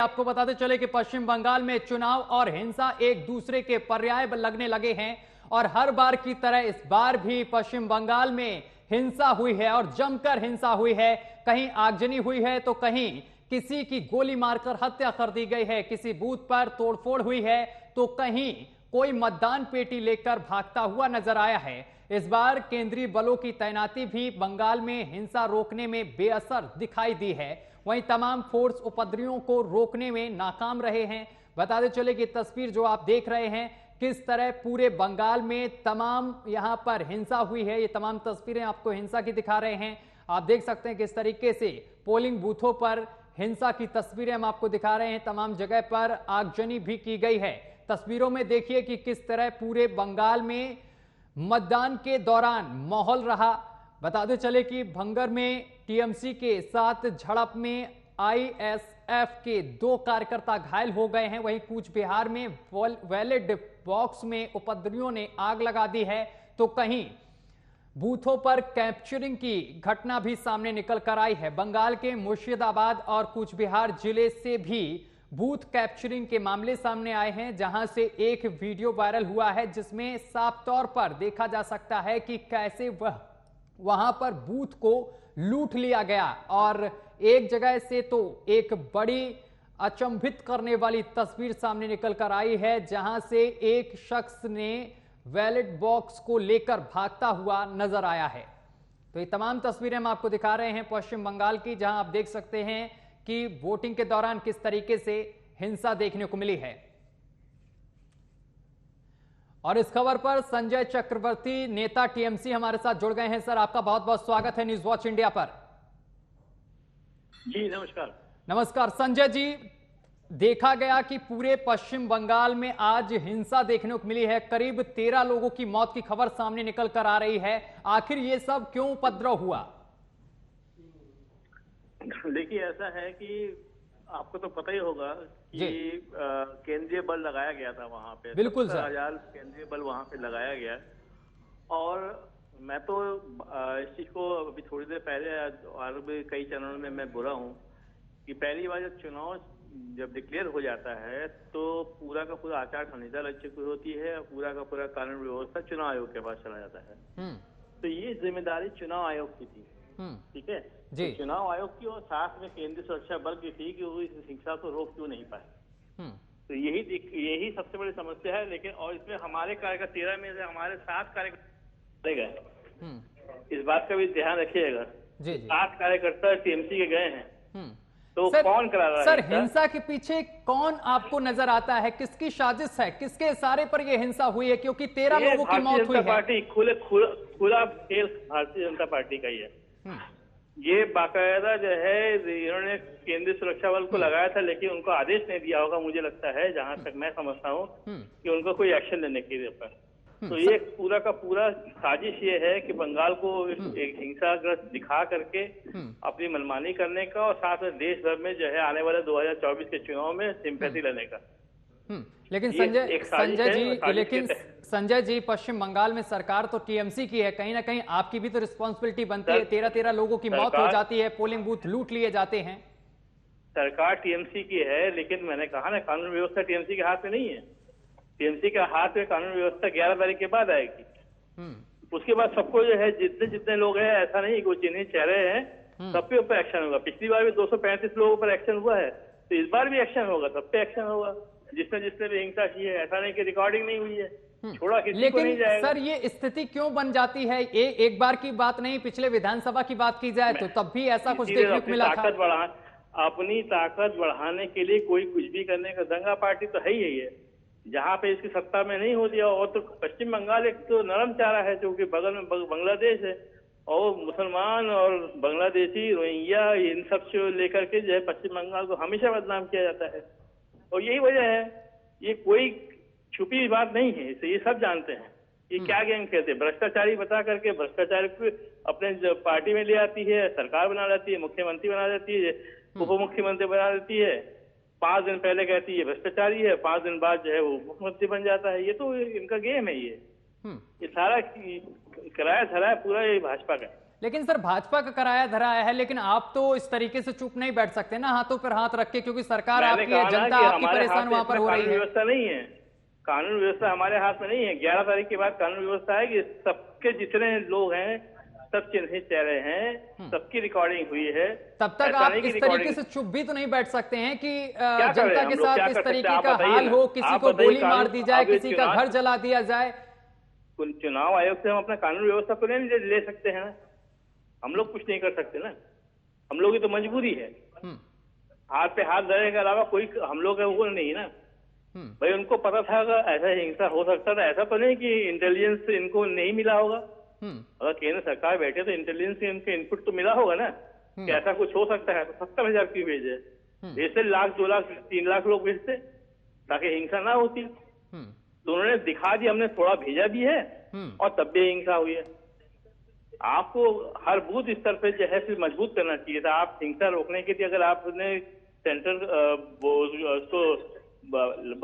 आपको बताते चले कि पश्चिम बंगाल में चुनाव और हिंसा एक दूसरे के पर्याय लगने लगे हैं और हर बार की तरह इस बार भी पश्चिम बंगाल में हिंसा हुई है और जमकर हिंसा हुई है। कहीं आगजनी हुई है तो कहीं किसी की गोली मारकर हत्या कर दी गई है, किसी बूथ पर तोड़फोड़ हुई है तो कहीं कोई मतदान पेटी लेकर भागता हुआ नजर आया है। इस बार केंद्रीय बलों की तैनाती भी बंगाल में हिंसा रोकने में बेअसर दिखाई दी है। वहीं तमाम फोर्स उपद्रवियों को रोकने में नाकाम रहे हैं। बताते चले कि तस्वीर जो आप देख रहे हैं किस तरह पूरे बंगाल में तमाम यहां पर हिंसा हुई है। ये तमाम तस्वीरें आपको हिंसा की दिखा रहे हैं। आप देख सकते हैं किस तरीके से पोलिंग बूथों पर हिंसा की तस्वीरें हम आपको दिखा रहे हैं। तमाम जगह पर आगजनी भी की गई है। तस्वीरों में देखिए कि किस तरह पूरे बंगाल में मतदान के दौरान माहौल रहा। बताते चले कि भंगर में टीएमसी के साथ झड़प में आईएसएफ के 2 कार्यकर्ता घायल हो गए हैं। वहीं कूच बिहार में बैलेट बॉक्स में उपद्रवियों ने आग लगा दी है तो कहीं बूथों पर कैप्चरिंग की घटना भी सामने निकल कर आई है। बंगाल के मुर्शिदाबाद और कूच बिहार जिले से भी बूथ कैप्चरिंग के मामले सामने आए हैं, जहां से एक वीडियो वायरल हुआ है जिसमें साफ तौर पर देखा जा सकता है कि कैसे वहां पर बूथ को लूट लिया गया। और एक जगह से तो एक बड़ी अचंभित करने वाली तस्वीर सामने निकल कर आई है, जहां से एक शख्स ने बैलेट बॉक्स को लेकर भागता हुआ नजर आया है। तो ये तमाम तस्वीरें हम आपको दिखा रहे हैं पश्चिम बंगाल की, जहां आप देख सकते हैं कि वोटिंग के दौरान किस तरीके से हिंसा देखने को मिली है। और इस खबर पर संजय चक्रवर्ती, नेता टीएमसी, हमारे साथ जुड़ गए हैं। सर, आपका बहुत बहुत स्वागत है न्यूज वॉच इंडिया पर। जी नमस्कार। नमस्कार संजय जी, देखा गया कि पूरे पश्चिम बंगाल में आज हिंसा देखने को मिली है। करीब 13 लोगों की मौत की खबर सामने निकल कर आ रही है। आखिर ये सब क्यों उपद्रव हुआ? देखिए, ऐसा है कि आपको तो पता ही होगा कि केंद्रीय बल लगाया गया था वहां पे। बिल्कुल सर। 70,000 केंद्रीय बल वहां पे लगाया गया। और मैं तो इस चीज को अभी थोड़ी देर पहले और भी कई चैनलों में मैं बोला हूँ कि पहली बार जब चुनाव जब डिक्लेयर हो जाता है तो पूरा का पूरा आचार संहिता लग चुकी होती है और पूरा का पूरा कानून व्यवस्था चुनाव आयोग के पास चला जाता है। तो ये जिम्मेदारी चुनाव आयोग की थी, ठीक है जी। तो चुनाव आयोग की और साथ में केंद्रीय सुरक्षा बल की थी कि वो इस हिंसा को रोक क्यों नहीं पाए। तो यही सबसे बड़ी समस्या है। लेकिन और इसमें हमारे कार्यकर्ता 13 में से हमारे 7 कार्यकर्ता गए। इस बात का भी ध्यान रखिएगा। 7 कार्यकर्ता टीएमसी के गए हैं। तो सर, कौन करा रहा है? सर, हिंसा के पीछे कौन आपको नजर आता है? किसकी साजिश है? किसके इशारे पर यह हिंसा हुई है? क्योंकि 13 लोगों की मौत हुई है। पार्टी खुला खेल भारतीय जनता पार्टी का ही है। ये बाकायदा जो है इन्होंने केंद्रीय सुरक्षा बल को लगाया था, लेकिन उनको आदेश नहीं दिया होगा मुझे लगता है, जहां तक मैं समझता हूँ कि उनको कोई एक्शन लेने के ऊपर। तो ये पूरा का पूरा साजिश ये है कि बंगाल को एक हिंसाग्रस्त दिखा करके अपनी मनमानी करने का और साथ में देश भर में जो है आने वाले 2024 के चुनाव में सिंपैथी लेने का। लेकिन संजय जी, पश्चिम बंगाल में सरकार तो टीएमसी की है, कहीं ना कहीं आपकी भी तो रिस्पॉन्सिबिलिटी बनती है। 13 लोगों की मौत हो जाती है, पोलिंग बूथ लूट लिए जाते हैं। सरकार टीएमसी की है, लेकिन मैंने कहा ना कानून व्यवस्था टीएमसी के हाथ में नहीं है। टीएमसी के हाथ में कानून व्यवस्था 11 तारीख के बाद आएगी। उसके बाद सबको जो है जितने लोग हैं, ऐसा नहीं कि जिन्हें चेहरे हैं सब पे ऊपर एक्शन होगा। पिछली बार भी 235 लोगों पर एक्शन हुआ है, तो इस बार भी एक्शन होगा, सब पे एक्शन होगा। जिसने भी हिंसा की है, ऐसा नहीं कि रिकॉर्डिंग नहीं हुई है, छोड़ा किसी को नहीं जाएगा। सर, ये स्थिति क्यों बन जाती है? एक बार की बात नहीं, पिछले विधानसभा की बात की जाए तो तब भी ऐसा कुछ देखने को मिला था। अपनी ताकत बढ़ाने के लिए कोई कुछ भी करने का, दंगा पार्टी तो है ही है जहाँ पे इसकी सत्ता में नहीं होती है। और तो पश्चिम बंगाल एक तो नरम चारा है, क्योंकि बगल में बांग्लादेश है और मुसलमान और बांग्लादेशी रोहिंग्या इन सब से लेकर के जो है पश्चिम बंगाल को हमेशा बदनाम किया जाता है। और यही वजह है, ये कोई छुपी बात नहीं है, इसे ये सब जानते हैं। ये क्या गेम खेलते हैं, भ्रष्टाचारी बता करके भ्रष्टाचारी को अपने पार्टी में ले आती है, सरकार बना लेती है, मुख्यमंत्री बना देती है, उप मुख्यमंत्री बना देती है। 5 दिन पहले कहती है भ्रष्टाचारी है, 5 दिन बाद जो है वो मुख्यमंत्री बन जाता है। ये तो इनका गेम है। ये सारा किराया धराया पूरा ये भाजपा का। लेकिन सर भाजपा का कराया धराया है, लेकिन आप तो इस तरीके से चुप नहीं बैठ सकते ना, हाथों पर हाथ रख के, क्योंकि सरकार आपकी है, जनता आपकी परेशान वहां पर हो रही है। व्यवस्था नहीं है, कानून व्यवस्था हमारे हाथ में नहीं है। 11 तारीख के बाद कानून व्यवस्था है कि सबके जितने लोग हैं सब चिन्हित चेहरे हैं, सबकी रिकॉर्डिंग हुई है। तब तक आप इस तरीके से चुप भी तो नहीं बैठ सकते हैं कि जनता के साथ इस तरीके का हाल हो, किसी को गोली मार दी जाए, किसी का घर जला दिया जाए। चुनाव आयोग से हम अपना कानून व्यवस्था को नहीं ले सकते हैं, हम लोग कुछ नहीं कर सकते ना, हम लोग की तो मजबूरी है। हाथ पे हाथ धरने के अलावा कोई हम लोग वो नहीं ना। भाई उनको पता था अगर ऐसा हिंसा हो सकता था, ऐसा तो नहीं कि इंटेलिजेंस इनको नहीं मिला होगा। अगर केंद्र सरकार बैठे तो इंटेलिजेंस से इनके इनपुट तो मिला होगा ना कि ऐसा कुछ हो सकता है, तो 70,000 क्यों भेजे? ऐसे 1 लाख 2 लाख 3 लाख लोग भेजते ताकि हिंसा ना होती। तो उन्होंने दिखा दिया, हमने थोड़ा भेजा भी है और तब भी हिंसा हुई है। आपको हर बूथ स्तर पे जो है फिर मजबूत करना चाहिए था। आप हिंसा रोकने के लिए अगर आपने सेंटर उसको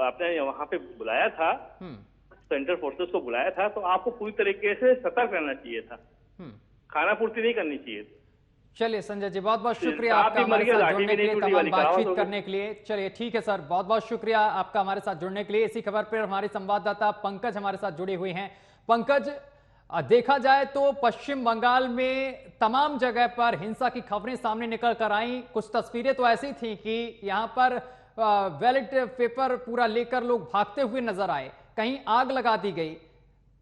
आपने वहां पे बुलाया था, सेंट्रल फोर्सेस को बुलाया था, तो आपको पूरी तरीके से सतर्क रहना चाहिए था, खाना पूर्ति नहीं करनी चाहिए। चलिए संजय जी, बहुत बहुत शुक्रिया आपका हमारे साथ जुड़ने के लिए, तमाम बातचीत करने के लिए। चलिए ठीक है सर, बहुत बहुत शुक्रिया आपका हमारे साथ जुड़ने के लिए। इसी खबर पर हमारे संवाददाता पंकज हमारे साथ जुड़े हुए हैं। पंकज, देखा जाए तो पश्चिम बंगाल में तमाम जगह पर हिंसा की खबरें सामने निकल कर आई। कुछ तस्वीरें तो ऐसी थी कि यहां पर बैलेट पेपर पूरा लेकर लोग भागते हुए नजर आए, कहीं आग लगा दी गई।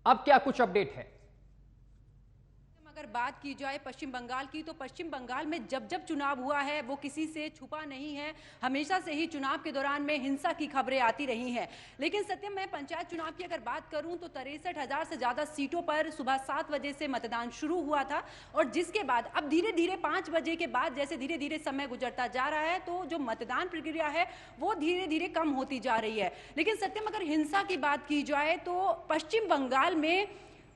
अब क्या कुछ अपडेट है? अगर बात की जाए पश्चिम बंगाल की, तो पश्चिम बंगाल में जब जब चुनाव हुआ है वो किसी से छुपा नहीं है। हमेशा से ही चुनाव के दौरान में हिंसा की खबरें आती रही हैं। लेकिन सत्यम, मैं पंचायत चुनाव की अगर बात करूं तो 63,000 से ज्यादा सीटों पर सुबह 7 बजे से मतदान शुरू हुआ था, और जिसके बाद अब धीरे धीरे 5 बजे के बाद जैसे धीरे धीरे समय गुजरता जा रहा है तो जो मतदान प्रक्रिया है वो धीरे धीरे कम होती जा रही है। लेकिन सत्यम, अगर हिंसा की बात की जाए तो पश्चिम बंगाल में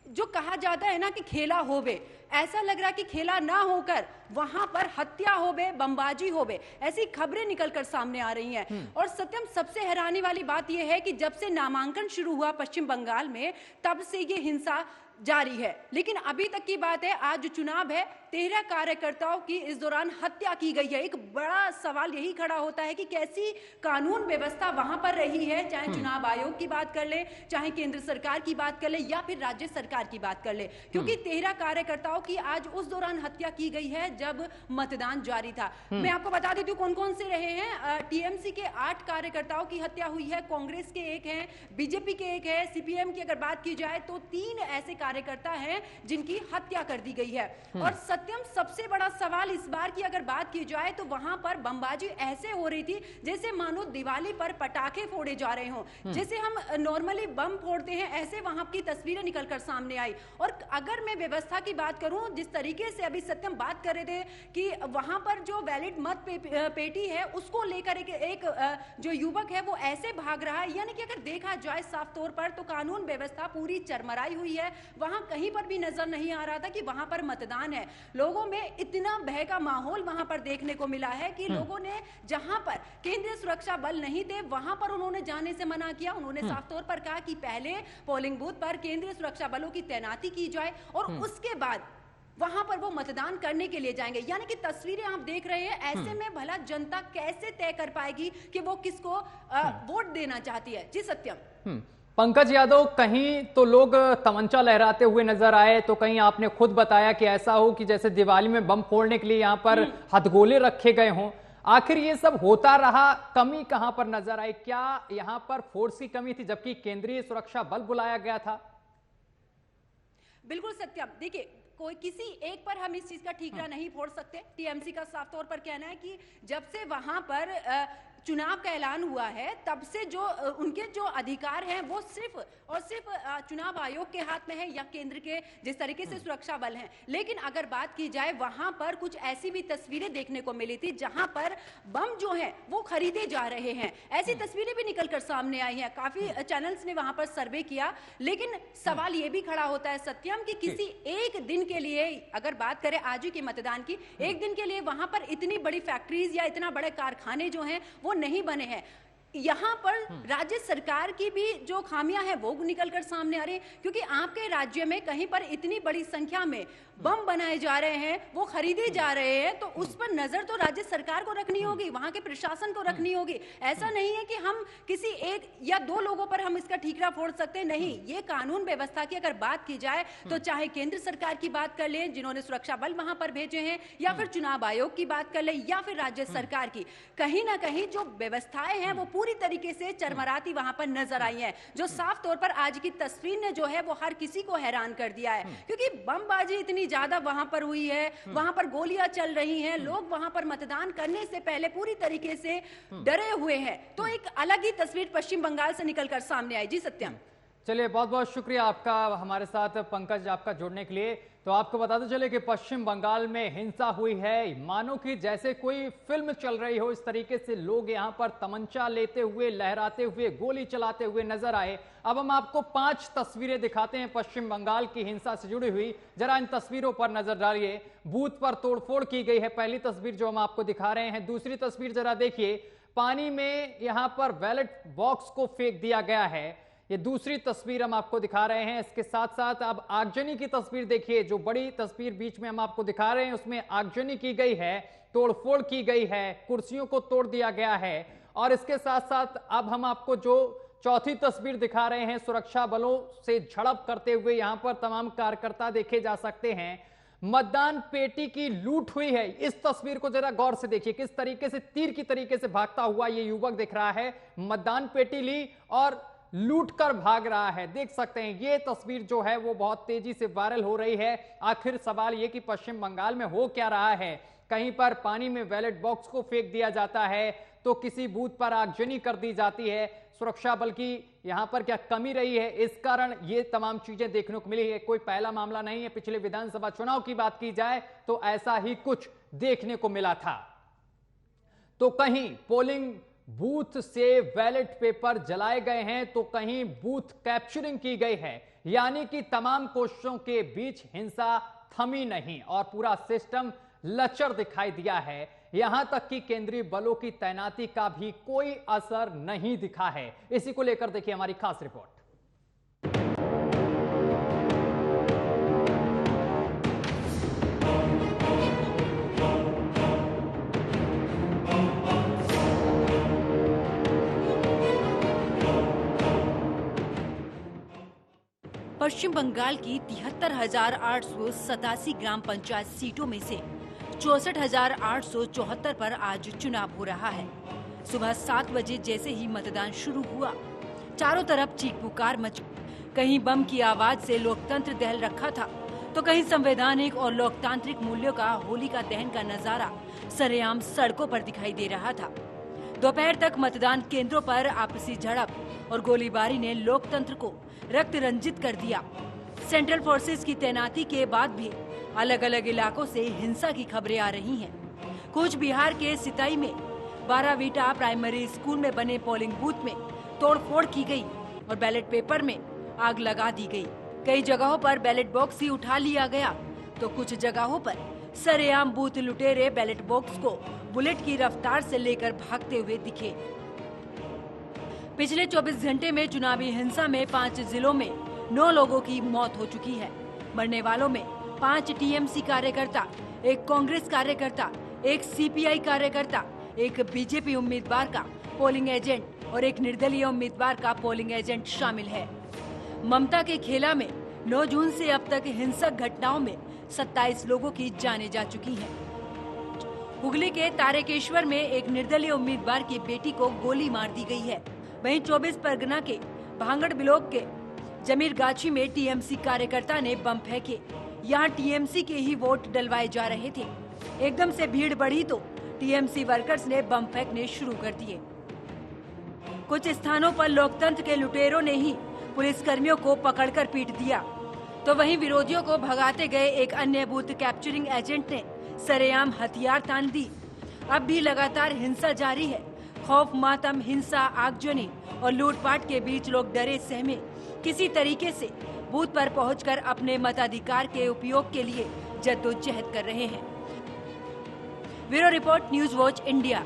जो कहा जाता है ना कि खेला होवे, ऐसा लग रहा कि खेला ना होकर वहां पर हत्या होवे, बमबाजी होवे, ऐसी खबरें निकलकर सामने आ रही हैं। और सत्यम, सबसे हैरानी वाली बात यह है कि जब से नामांकन शुरू हुआ पश्चिम बंगाल में तब से ये हिंसा जारी है। लेकिन अभी तक की बात है, आज जो चुनाव है 13 कार्यकर्ताओं की इस दौरान हत्या की गई है। एक बड़ा सवाल यही खड़ा होता है कि कैसी कानून व्यवस्था वहां पर रही है, चाहे चुनाव आयोग की बात कर ले, चाहे केंद्र सरकार की बात कर ले या फिर राज्य सरकार की बात कर ले, क्योंकि 13 कार्यकर्ताओं की आज उस दौरान हत्या की गई है जब मतदान जारी था। मैं आपको बता देती हूँ कौन कौन से रहे हैं। टीएमसी के 8 कार्यकर्ताओं की हत्या हुई है, कांग्रेस के 1 है, बीजेपी के 1 है, सीपीएम की अगर बात की जाए तो 3 ऐसे कार्यकर्ता हैं जिनकी हत्या कर दी गई है। और सत्यम, सबसे बड़ा सवाल इस बार की अगर बात की जाए तो वहां पर बमबाजी ऐसे हो रही थी जैसे मानो दिवाली पर पटाखे फोड़े जा रहे हों। जैसे हम नॉर्मली बम फोड़ते हैं, ऐसे वहां की तस्वीरें निकलकर सामने आई। और अगर मैं व्यवस्था की बात करूं, जिस तरीके से अभी सत्यम बात कर रहे थे कि वहां पर जो वैलिड मत पेटी है उसको लेकर एक जो युवक है वो ऐसे भाग रहा है, यानी कि अगर देखा जाए साफ तौर पर तो कानून व्यवस्था पूरी चरमराई हुई है। वहां कहीं पर भी नजर नहीं आ रहा था कि वहां पर मतदान है। लोगों में इतना भय का माहौल वहां पर देखने को मिला है कि लोगों ने जहां पर केंद्रीय सुरक्षा बल नहीं थे वहां पर उन्होंने जाने से मना किया। उन्होंने साफ तौर पर कहा कि पहले पोलिंग बूथ पर केंद्रीय सुरक्षा बलों की तैनाती की जाए और उसके बाद वहां पर वो मतदान करने के लिए जाएंगे। यानी कि तस्वीरें आप देख रहे हैं, ऐसे में भला जनता कैसे तय कर पाएगी कि वो किसको वोट देना चाहती है। जी सत्यम। पंकज यादव, कहीं तो लोग तमंचा लहराते हुए नजर आए, तो कहीं आपने खुद बताया कि ऐसा हो कि जैसे दिवाली में बम फोड़ने के लिए यहाँ पर हथगोले रखे गए हों। आखिर ये सब होता रहा, कमी कहां पर नजर आई? क्या यहाँ पर फोर्स की कमी थी जबकि केंद्रीय सुरक्षा बल बुलाया गया था? बिल्कुल सत्यम, देखिए कोई किसी एक पर हम इस चीज का ठीकरा नहीं फोड़ सकते। टीएमसी का साफ तौर पर कहना है कि जब से वहां पर चुनाव का ऐलान हुआ है तब से जो उनके जो अधिकार हैं वो सिर्फ और सिर्फ चुनाव आयोग के हाथ में है या केंद्र के जिस तरीके से सुरक्षा बल हैं। लेकिन अगर बात की जाए वहां पर कुछ ऐसी भी तस्वीरें देखने को मिली थी जहां पर बम जो हैं वो खरीदे जा रहे हैं। ऐसी तस्वीरें भी निकलकर सामने आई हैं। काफी चैनल्स ने वहां पर सर्वे किया। लेकिन सवाल ये भी खड़ा होता है सत्यम कि किसी एक दिन के लिए अगर बात करें आज ही के मतदान की, एक दिन के लिए वहां पर इतनी बड़ी फैक्ट्रीज या इतना बड़े कारखाने जो हैं वो नहीं बने हैं। यहां पर राज्य सरकार की भी जो खामियां हैं वो निकलकर सामने आ रही है, क्योंकि आपके राज्य में कहीं पर इतनी बड़ी संख्या में बम बनाए जा रहे हैं, वो खरीदे जा रहे हैं, तो उस पर नजर तो राज्य सरकार को रखनी होगी, वहां के प्रशासन को रखनी होगी। ऐसा नहीं है कि हम किसी एक या दो लोगों पर हम इसका ठीकरा फोड़ सकते हैं, नहीं। ये कानून व्यवस्था की अगर बात की जाए तो चाहे केंद्र सरकार की बात कर लें जिन्होंने सुरक्षा बल वहां पर भेजे हैं, या फिर चुनाव आयोग की बात कर लें, या फिर राज्य सरकार की, कहीं ना कहीं जो व्यवस्थाएं हैं वो पूरी तरीके से चरमराती वहां पर नजर आई है, जो साफ तौर पर आज की तस्वीर ने जो है वो हर किसी को हैरान कर दिया है। क्योंकि बमबाजी इतनी ज्यादा वहां पर हुई है, वहां पर गोलियां चल रही हैं, लोग वहां पर मतदान करने से पहले पूरी तरीके से डरे हुए हैं। तो एक अलग ही तस्वीर पश्चिम बंगाल से निकलकर सामने आई। जी सत्यम। चलिए, बहुत बहुत शुक्रिया आपका हमारे साथ पंकज आपका जुड़ने के लिए। तो आपको बताते चले कि पश्चिम बंगाल में हिंसा हुई है, मानो कि जैसे कोई फिल्म चल रही हो, इस तरीके से लोग यहां पर तमंचा लेते हुए, लहराते हुए, गोली चलाते हुए नजर आए। अब हम आपको 5 तस्वीरें दिखाते हैं पश्चिम बंगाल की हिंसा से जुड़ी हुई। जरा इन तस्वीरों पर नजर डालिए। बूथ पर तोड़फोड़ की गई है, पहली तस्वीर जो हम आपको दिखा रहे हैं। दूसरी तस्वीर जरा देखिए, पानी में यहां पर बैलेट बॉक्स को फेंक दिया गया है। ये दूसरी तस्वीर हम आपको दिखा रहे हैं। इसके साथ साथ अब आगजनी की तस्वीर देखिए, जो बड़ी तस्वीर बीच में हम आपको दिखा रहे हैं उसमें आगजनी की गई है, तोड़फोड़ की गई है, कुर्सियों को तोड़ दिया गया है। और इसके साथ साथ अब हम आपको जो चौथी तस्वीर दिखा रहे हैं, सुरक्षा बलों से झड़प करते हुए यहां पर तमाम कार्यकर्ता देखे जा सकते हैं। मतदान पेटी की लूट हुई है। इस तस्वीर को जरा गौर से देखिए, किस तरीके से तीर की तरीके से भागता हुआ ये युवक दिख रहा है। मतदान पेटी ली और लूट कर भाग रहा है। देख सकते हैं ये तस्वीर जो है वो बहुत तेजी से वायरल हो रही है। आखिर सवाल ये कि पश्चिम बंगाल में हो क्या रहा है। कहीं पर पानी में बैलेट बॉक्स को फेंक दिया जाता है, तो किसी बूथ पर आगजनी कर दी जाती है। सुरक्षा बल की यहां पर क्या कमी रही है, इस कारण ये तमाम चीजें देखने को मिली है। कोई पहला मामला नहीं है। पिछले विधानसभा चुनाव की बात की जाए तो ऐसा ही कुछ देखने को मिला था। तो कहीं पोलिंग बूथ से बैलेट पेपर जलाए गए हैं, तो कहीं बूथ कैप्चरिंग की गई है। यानी कि तमाम कोशिशों के बीच हिंसा थमी नहीं और पूरा सिस्टम लचर दिखाई दिया है। यहां तक कि केंद्रीय बलों की तैनाती का भी कोई असर नहीं दिखा है। इसी को लेकर देखिए हमारी खास रिपोर्ट। पश्चिम बंगाल की 73,887 ग्राम पंचायत सीटों में से 64,874 पर आज चुनाव हो रहा है। सुबह 7 बजे जैसे ही मतदान शुरू हुआ, चारों तरफ चीख पुकार मची। कहीं बम की आवाज से लोकतंत्र दहल रखा था, तो कहीं संवैधानिक और लोकतांत्रिक मूल्यों का होलिका दहन का नजारा सरेआम सड़कों पर दिखाई दे रहा था। दोपहर तक मतदान केंद्रों पर आपसी झड़प और गोलीबारी ने लोकतंत्र को रक्त रंजित कर दिया। सेंट्रल फोर्सेस की तैनाती के बाद भी अलग अलग इलाकों से हिंसा की खबरें आ रही हैं। कूच बिहार के सिताई में 12वीटा प्राइमरी स्कूल में बने पोलिंग बूथ में तोड़फोड़ की गई और बैलेट पेपर में आग लगा दी गई। कई जगहों पर बैलेट बॉक्स ही उठा लिया गया, तो कुछ जगहों पर सरेआम बूथ लुटेरे बैलेट बॉक्स को बुलेट की रफ्तार से लेकर भागते हुए दिखे। पिछले 24 घंटे में चुनावी हिंसा में 5 जिलों में 9 लोगों की मौत हो चुकी है। मरने वालों में 5 टीएमसी कार्यकर्ता, एक कांग्रेस कार्यकर्ता, एक सीपीआई कार्यकर्ता, एक बीजेपी उम्मीदवार का पोलिंग एजेंट और एक निर्दलीय उम्मीदवार का पोलिंग एजेंट शामिल है। ममता के खेला में 9 जून से अब तक हिंसक घटनाओं में 27 लोगों की जानें जा चुकी हैं। हुगली के तारकेश्वर में एक निर्दलीय उम्मीदवार की बेटी को गोली मार दी गई है। वहीं 24 परगना के भांगड़ ब्लॉक के जमीरगाछी में टीएमसी कार्यकर्ता ने बम फेंके। यहाँ टीएमसी के ही वोट डलवाए जा रहे थे। एकदम से भीड़ बढ़ी तो टीएमसी वर्कर्स ने बम फेंकने शुरू कर दिए। कुछ स्थानों पर लोकतंत्र के लुटेरों ने ही पुलिसकर्मियों को पकड़कर पीट दिया, तो वहीं विरोधियों को भगाते गए एक अन्य बूथ कैप्चरिंग एजेंट ने सरेआम हथियार तान दी। अब भी लगातार हिंसा जारी है। खौफ, मातम, हिंसा, आगजनी और लूटपाट के बीच लोग डरे सहमे किसी तरीके से बूथ पर पहुंचकर अपने मताधिकार के उपयोग के लिए जद्दोजहद कर रहे हैं। Bureau report, news watch India.